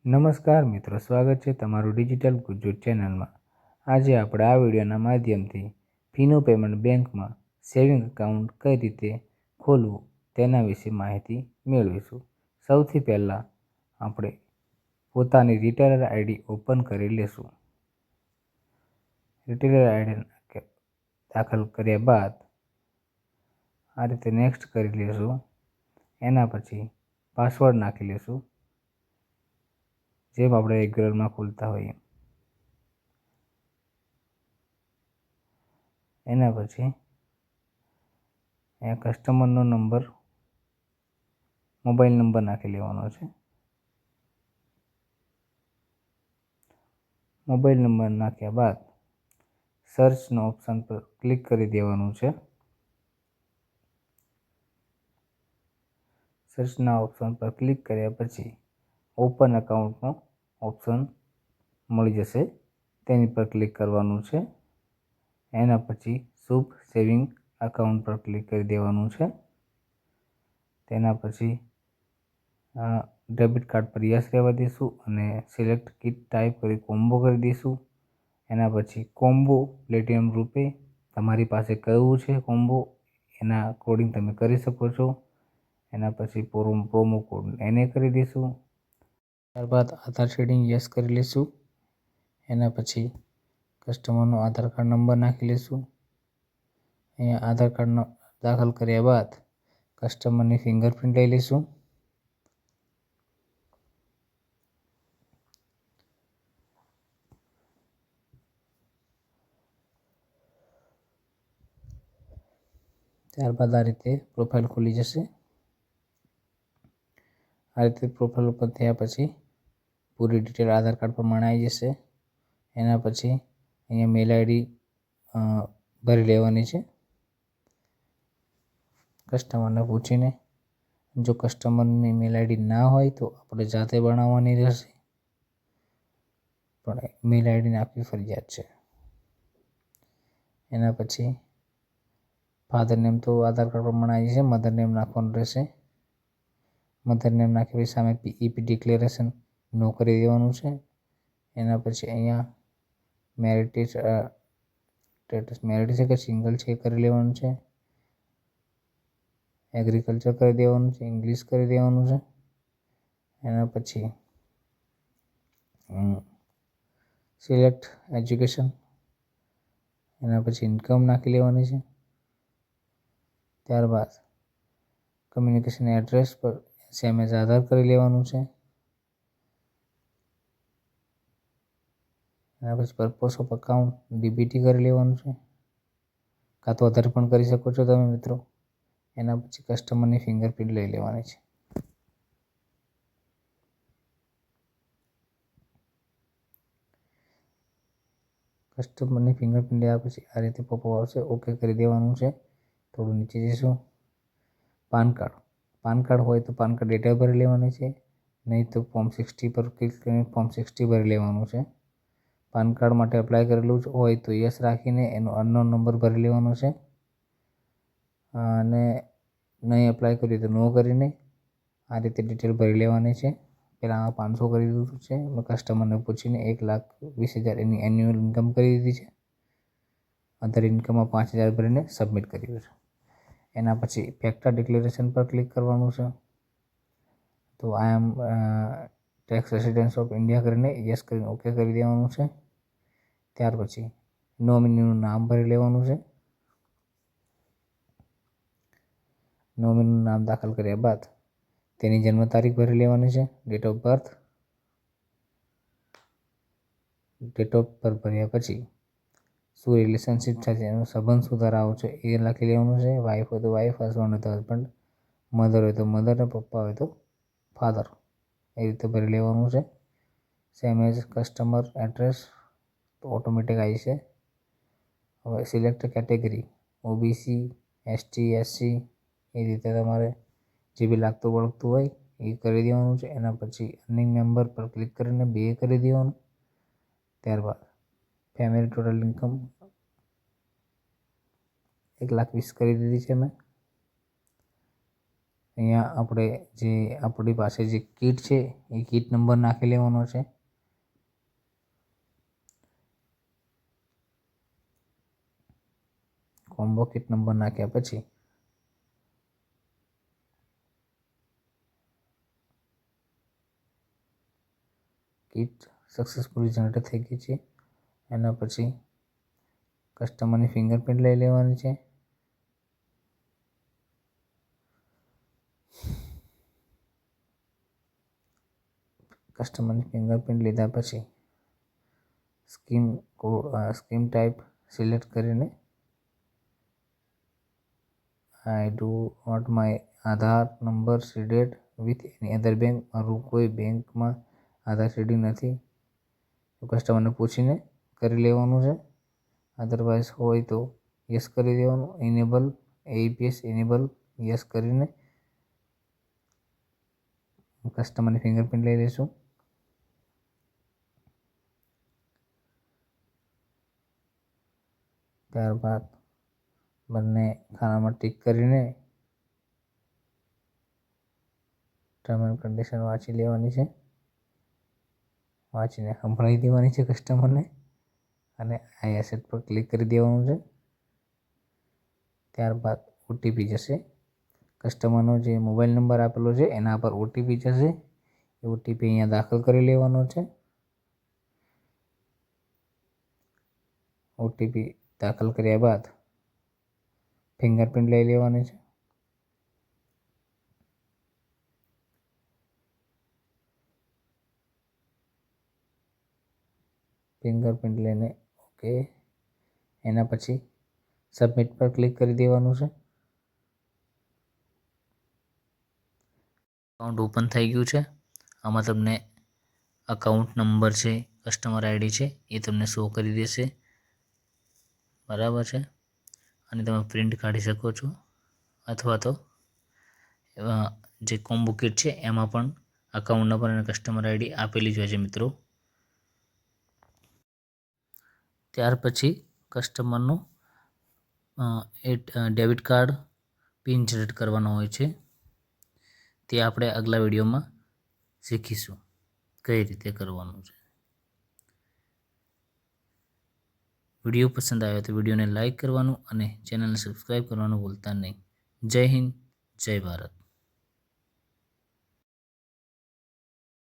નમસ્કાર મિત્રો, સ્વાગત છે તમારું ડિજિટલ ગુજ્જુ ચેનલમાં। આજે આપણે આ વિડીયોના માધ્યમથી ફીનો પેમેન્ટ બેંકમાં સેવિંગ એકાઉન્ટ કઈ રીતે ખોલવું તેના વિશે માહિતી મેળવીશું। સૌથી પહેલાં આપણે પોતાની રિટેલર આઈડી ઓપન કરી લેશું। રિટેલર આઈડી દાખલ કર્યા બાદ આ રીતે નેક્સ્ટ કરી લેશું। એના પછી પાસવર્ડ નાખી લેશું, જેમ આપણે રેગ્યુલરમાં ખોલતા હોઈએ। એના પછી અહીંયા કસ્ટમરનો નંબર, મોબાઈલ નંબર નાખી લેવાનો છે। મોબાઈલ નંબર નાખ્યા બાદ સર્ચનો ઓપ્શન પર ક્લિક કરી દેવાનું છે। સર્ચના ઓપ્શન પર ક્લિક કર્યા પછી ઓપન એકાઉન્ટનો ઓપ્શન મળી જશે, તેની પર ક્લિક કરવાનું છે। એના પછી શુભ સેવિંગ એકાઉન્ટ પર ક્લિક કરી દેવાનું છે। તેના પછી ડેબિટ કાર્ડ પર યસ રહેવા દઈશું અને સિલેક્ટ કીટ ટાઈપ કરી કોમ્બો કરી દઈશું। એના પછી કોમ્બો પ્લેટિનમ રૂપે તમારી પાસે કયું છે કોમ્બો, એના અકોર્ડિંગ તમે કરી શકો છો। એના પછી પ્રોમો કોડ એને કરી દઈશું। ત્યારબાદ આધાર શેડિંગ યસ કરી લઈશું। એના પછી કસ્ટમરનો આધાર કાર્ડ નંબર નાખી લઈશું। અહીંયા આધાર કાર્ડ દાખલ કર્યા બાદ કસ્ટમરની ફિંગરપ્રિન્ટ લઈ લઈશું। ત્યારબાદ આ રીતે પ્રોફાઇલ ખુલી જશે। આ રીતે પ્રોફાઇલ ઓપન થયા પછી પૂરી ડિટેલ આધાર કાર્ડ પ્રમાણે આવી જશે। એના પછી અહીંયા મેલ આઈડી ભરી લેવાની છે કસ્ટમરને પૂછીને। જો કસ્ટમરની મેલ આઈડી ના હોય તો આપણે જાતે બનાવવાની રહેશે, પણ મેલ આઈડી નાખવી ફરજિયાત છે। એના પછી ફાધર નેમ તો આધાર કાર્ડ પ્રમાણે આવી છે, મધર નેમ નાખવાનું રહેશે। મધર નેમ નાખ્યા પછી સામે પીઈપી ડિક્લેરેશન નો કરી દેવાનું છે। એના પછી અહીંયા મેરિટ સ્ટેટસ મેરિટ છે કે સિંગલ છે એ કરી લેવાનું છે। એગ્રીકલ્ચર કરી દેવાનું છે, ઇંગ્લિશ કરી દેવાનું છે। એના પછી સિલેક્ટ એજ્યુકેશન, એના પછી ઇન્કમ નાખી લેવાની છે। ત્યારબાદ કમ્યુનિકેશન એડ્રેસ પર સેમ એઝ આધાર કરી લેવાનું છે। એના પછી પર્પસ ઓફ અકાઉન્ટ ડીબીટી કરી લેવાનું છે, કાં તો વધારે પણ કરી શકો છો તમે મિત્રો। એના પછી કસ્ટમરની ફિંગરપ્રિન્ટ લઈ લેવાની છે। કસ્ટમરની ફિંગરપ્રિન્ટ લેવા પછી આ રીતે પોપઅપ આવશે, ઓકે કરી દેવાનું છે। થોડું નીચે જઈશું। પાન કાર્ડ હોય તો પાન કાર્ડ ડેટા ભરી લેવાની છે, નહીં તો ફોર્મ 60 પર ક્લિક કરીને ફોર્મ 60 ભરી લેવાનું છે। પાન કાર્ડ માટે એપ્લાય કરેલું હોય તો યસ રાખીને એનો અનનોન નંબર ભરી લેવાનો છે, અને નહીં એપ્લાય કર્યું તો નો કરીને આ રીતે ડિટેલ ભરી લેવાની છે। પહેલાં 500 કરી દીધું છે, મેં કસ્ટમરને પૂછીને 1,20,000 એની એન્યુઅલ ઇન્કમ કરી દીધી છે। અધર ઇન્કમમાં 5,000 ભરીને સબમિટ કર્યું છે। એના પછી ફેક્ટર ડિક્લેરેશન પર ક્લિક કરવાનું છે। તો આઈ એમ ટેક્સ રેસિડેન્સ ઓફ ઇન્ડિયા કરીને યસ કરીને ઓકે કરી દેવાનું છે। ત્યાર પછી નોમિનીનું નામ ભરી લેવાનું છે। નોમિનીનું નામ દાખલ કર્યા બાદ તેની જન્મ તારીખ ભરી લેવાની છે, ડેટ ઓફ બર્થ ભર્યા પછી શું રિલેશનશિપ સાથે એનો સંબંધ શું ધરાવો છે એ લખી લેવાનું છે। વાઈફ હોય તો વાઈફ, હસબન્ડ હોય તો હસબન્ડ, મધર હોય તો મધર અને પપ્પા હોય તો ફાધર, એ રીતે ભરી લેવાનું છે। સેમ એઝ કસ્ટમર એડ્રેસ તો ઓટોમેટિક આવી છે। હવે select category OBC, ST, SC, એ રીતે તમારે જે બી લાગતું વળગતું હોય એ કરી દેવાનું છે। એના પછી અર્નિંગ મેમ્બર પર ક્લિક કરીને 2 કરી દેવાનું। ત્યારબાદ ફેમિલી ટોટલ ઇન્કમ 1,20,000 કરી દીધી છે મેં। અહીંયા આપણે જે આપણી પાસે જે કીટ છે એ કીટ નંબર નાખી લેવાનો છે. કોમ્બો કીટ નંબર નાખ્યા પછી કીટ સક્સેસફુલી જનરેટ થઈ ગઈ છે. એના પછી કસ્ટમરની ફિંગરપ્રિન્ટ લઈ લેવાની છે. કસ્ટમરની ફિંગરપ્રિન્ટ લીધા પછી સ્કીમ ટાઈપ સિલેક્ટ કરીને I do not my Aadhaar number seeded with any other bank. મારું કોઈ બેંકમાં આધાર સીડિંગ નથી તો કસ્ટમરને પૂછીને કરી લેવાનું છે. અધરવાઇઝ હોય તો યસ કરી દેવાનું. ઇનેબલ AEPS ઇનેબલ યસ કરીને કસ્ટમરની ફિંગરપ્રિન્ટ લઈ લઈશું. ત્યારબાદ બંને ખાનામાં ટીક કરીને ટર્મ એન્ડ કન્ડિશન વાંચી લેવાની છે. વાંચીને સંભળાવી દેવાની છે કસ્ટમરને અને આઈ એસેટ પર ક્લિક કરી દેવાનું છે. ત્યારબાદ OTP જશે. કસ્ટમરનો જે મોબાઈલ નંબર આપેલો છે એના પર OTP જશે. એ OTP અહીંયા દાખલ કરી લેવાનો છે. OTP દાખલ કર્યા બાદ ફિંગરપ્રિન્ટ લઈ લેવાની છે. ફિંગરપ્રિન્ટ લઈને ઓકે. એના પછી સબમિટ પર ક્લિક કરી દેવાનું છે. અકાઉન્ટ ઓપન થઈ ગયું છે. આમાં તમને અકાઉન્ટ નંબર છે, કસ્ટમર આઈડી છે એ તમને શો કરી દેશે. બરાબર છે. અને તમે પ્રિન્ટ કાઢી શકો છો અથવા તો જે કોમ્બો કિટ છે એમાં પણ અકાઉન્ટ નંબર અને કસ્ટમર આઈડી આપેલી જ હોય છે મિત્રો. ત્યાર પછી કસ્ટમરનું ડેબિટ કાર્ડ પિન જનરેટ કરવાનો હોય છે. તે આપણે આગલા વિડીયોમાં શીખીશું કઈ રીતે કરવાનું છે. વિડીયો પસંદ આવ્યો તો વિડીયોને લાઈક કરવાનું અને ચેનલને સબસ્ક્રાઈબ કરવાનું ભૂલતા નહીં. જય હિન્દ, જય ભારત.